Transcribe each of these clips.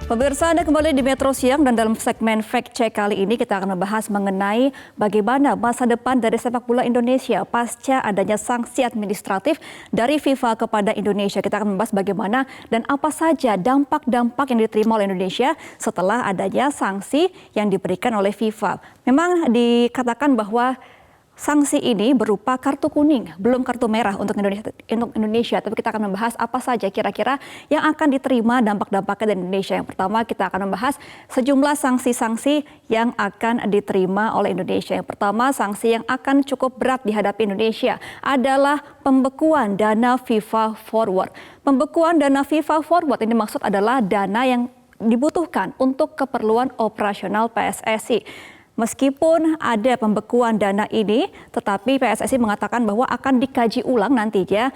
Pemirsa, Anda kembali di Metro Siang dan dalam segmen Fact Check kali ini kita akan membahas mengenai bagaimana masa depan dari sepak bola Indonesia pasca adanya sanksi administratif dari FIFA kepada Indonesia. Kita akan membahas bagaimana dan apa saja dampak-dampak yang diterima oleh Indonesia setelah adanya sanksi yang diberikan oleh FIFA. Memang dikatakan bahwa sanksi ini berupa kartu kuning, belum kartu merah untuk Indonesia. Tapi kita akan membahas apa saja kira-kira yang akan diterima dampak-dampaknya dari Indonesia. Yang pertama kita akan membahas sejumlah sanksi-sanksi yang akan diterima oleh Indonesia. Yang pertama, sanksi yang akan cukup berat dihadapi Indonesia adalah pembekuan dana FIFA Forward. Pembekuan dana FIFA Forward ini maksud adalah dana yang dibutuhkan untuk keperluan operasional PSSI. Meskipun ada pembekuan dana ini, tetapi PSSI mengatakan bahwa akan dikaji ulang nantinya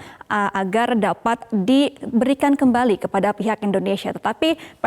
agar dapat diberikan kembali kepada pihak Indonesia. Tetapi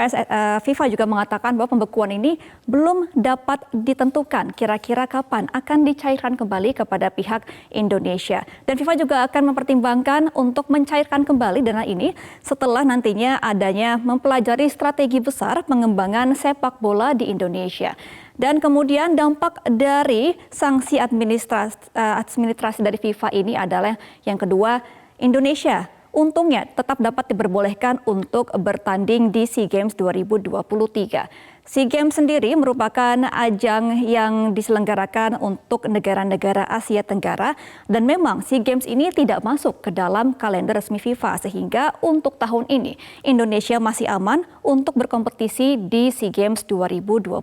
FIFA juga mengatakan bahwa pembekuan ini belum dapat ditentukan kira-kira kapan akan dicairkan kembali kepada pihak Indonesia. Dan FIFA juga akan mempertimbangkan untuk mencairkan kembali dana ini setelah nantinya adanya mempelajari strategi besar pengembangan sepak bola di Indonesia. Dan kemudian dampak dari sanksi administrasi dari FIFA ini adalah yang kedua, Indonesia untungnya tetap dapat diperbolehkan untuk bertanding di SEA Games 2023. SEA Games sendiri merupakan ajang yang diselenggarakan untuk negara-negara Asia Tenggara dan memang SEA Games ini tidak masuk ke dalam kalender resmi FIFA sehingga untuk tahun ini Indonesia masih aman untuk berkompetisi di SEA Games 2023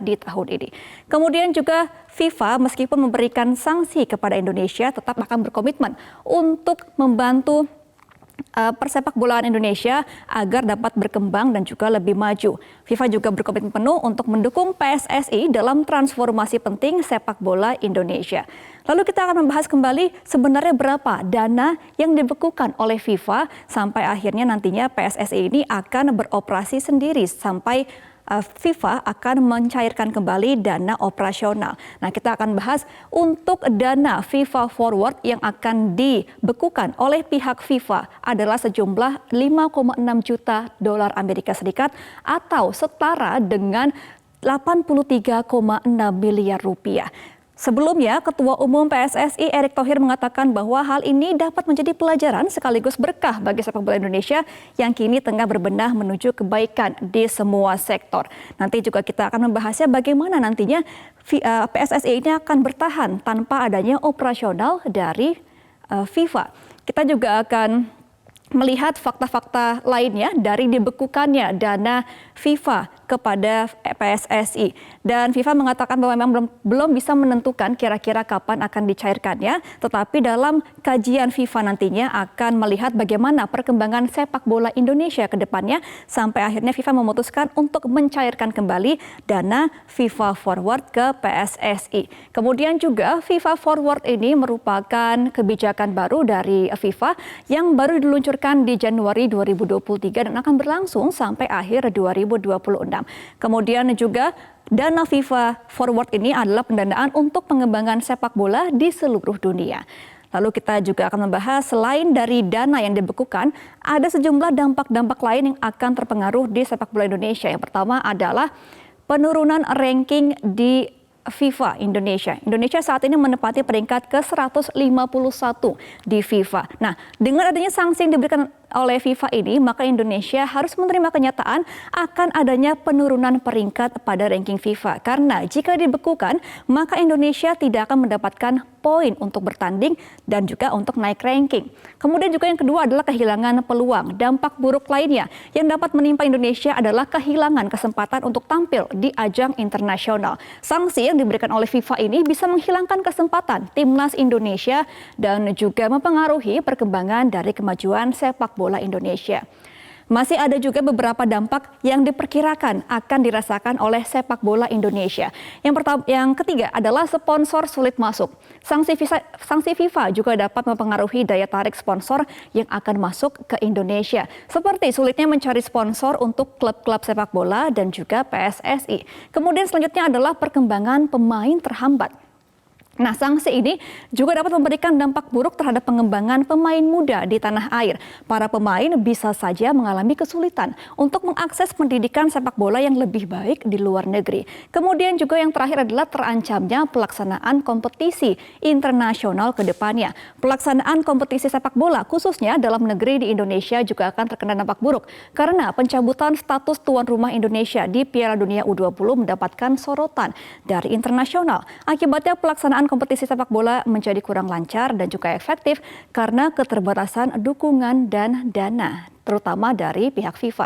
di tahun ini. Kemudian juga FIFA meskipun memberikan sanksi kepada Indonesia tetap akan berkomitmen untuk membantu persepak bolaan Indonesia agar dapat berkembang dan juga lebih maju. FIFA juga berkomitmen penuh untuk mendukung PSSI dalam transformasi penting sepak bola Indonesia. Lalu kita akan membahas kembali sebenarnya berapa dana yang dibekukan oleh FIFA sampai akhirnya nantinya PSSI ini akan beroperasi sendiri sampai FIFA akan mencairkan kembali dana operasional. Nah, kita akan bahas untuk dana FIFA Forward yang akan dibekukan oleh pihak FIFA adalah sejumlah 5,6 juta dolar Amerika Serikat atau setara dengan 83,6 miliar rupiah. Sebelumnya, Ketua Umum PSSI Erick Thohir mengatakan bahwa hal ini dapat menjadi pelajaran sekaligus berkah bagi sepak bola Indonesia yang kini tengah berbenah menuju kebaikan di semua sektor. Nanti juga kita akan membahasnya bagaimana nantinya PSSI ini akan bertahan tanpa adanya operasional dari FIFA. Kita juga akan melihat fakta-fakta lainnya dari dibekukannya dana FIFA kepada PSSI. Dan FIFA mengatakan bahwa memang belum bisa menentukan kira-kira kapan akan dicairkannya, tetapi dalam kajian FIFA nantinya akan melihat bagaimana perkembangan sepak bola Indonesia ke depannya sampai akhirnya FIFA memutuskan untuk mencairkan kembali dana FIFA Forward ke PSSI. Kemudian juga FIFA Forward ini merupakan kebijakan baru dari FIFA yang baru diluncurkan di Januari 2023 dan akan berlangsung sampai akhir 2026. Kemudian juga dana FIFA Forward ini adalah pendanaan untuk pengembangan sepak bola di seluruh dunia. Lalu kita juga akan membahas selain dari dana yang dibekukan, ada sejumlah dampak-dampak lain yang akan terpengaruh di sepak bola Indonesia. Yang pertama adalah penurunan ranking di FIFA Indonesia. Indonesia saat ini menempati peringkat ke-151 di FIFA. Nah, dengan adanya sanksi yang diberikan oleh FIFA ini, maka Indonesia harus menerima kenyataan akan adanya penurunan peringkat pada ranking FIFA. Karena jika dibekukan, maka Indonesia tidak akan mendapatkan poin untuk bertanding dan juga untuk naik ranking. Kemudian juga yang kedua adalah kehilangan peluang. Dampak buruk lainnya yang dapat menimpa Indonesia adalah kehilangan kesempatan untuk tampil di ajang internasional. Sanksi yang diberikan oleh FIFA ini bisa menghilangkan kesempatan timnas Indonesia dan juga mempengaruhi perkembangan dari kemajuan sepak bola Indonesia. Masih ada juga beberapa dampak yang diperkirakan akan dirasakan oleh sepak bola Indonesia. Yang ketiga adalah sponsor sulit masuk. Sanksi FIFA juga dapat mempengaruhi daya tarik sponsor yang akan masuk ke Indonesia. Seperti sulitnya mencari sponsor untuk klub-klub sepak bola dan juga PSSI. Kemudian selanjutnya adalah perkembangan pemain terhambat. Nah, sanksi ini juga dapat memberikan dampak buruk terhadap pengembangan pemain muda di tanah air. Para pemain bisa saja mengalami kesulitan untuk mengakses pendidikan sepak bola yang lebih baik di luar negeri. Kemudian juga yang terakhir adalah terancamnya pelaksanaan kompetisi internasional ke depannya. Pelaksanaan kompetisi sepak bola khususnya dalam negeri di Indonesia juga akan terkena dampak buruk karena pencabutan status tuan rumah Indonesia di Piala Dunia U20 mendapatkan sorotan dari internasional. Akibatnya pelaksanaan kompetisi sepak bola menjadi kurang lancar dan juga efektif karena keterbatasan dukungan dan dana, terutama dari pihak FIFA.